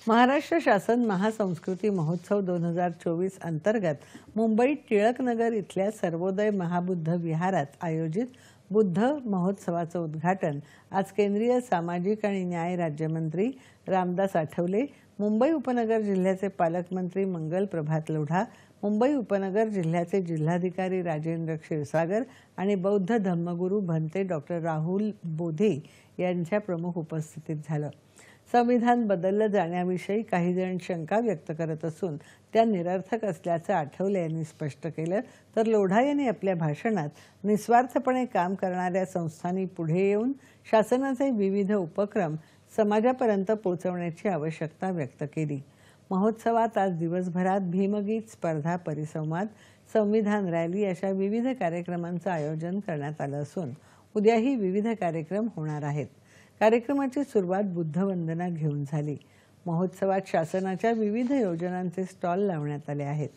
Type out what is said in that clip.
महाराष्ट्र शासन महासंस्कृती महोत्सव 2024 अंतर्गत मुंबईत टिळकनगर इथल्या सर्वोदय महाबुद्ध विहारात आयोजित बुद्ध महोत्सवाचं उद्घाटन आज केंद्रीय सामाजिक आणि न्याय राज्यमंत्री रामदास आठवले, मुंबई उपनगर जिल्ह्याचे पालकमंत्री मंगल प्रभात लोढा, मुंबई उपनगर जिल्ह्याचे जिल्हाधिकारी राजेंद्र क्षीरसागर आणि बौद्ध धम्मगुरू भंते डॉक्टर राहुल बोधे यांच्या प्रमुख उपस्थितीत झालं। संविधान बदललं जाण्याविषयी काही जण शंका व्यक्त करत असून त्या निरर्थक असल्याचं आठवले यांनी स्पष्ट केलं, तर लोढा यांनी आपल्या भाषणात निस्वार्थपणे काम करणाऱ्या संस्थांनी पुढे येऊन शासनाचे विविध उपक्रम समाजापर्यंत पोहोचवण्याची आवश्यकता व्यक्त केली। महोत्सवात आज दिवसभरात भीमगीत स्पर्धा, परिसंवाद, संविधान रॅली अशा विविध कार्यक्रमांचं आयोजन करण्यात आलं असून उद्याही विविध कार्यक्रम होणार आहेत। कार्यक्रमाची सुरुवात बुद्धवंदना घेऊन झाली। महोत्सवात शासनाच्या विविध योजनांचे स्टॉल लावण्यात आले आहेत।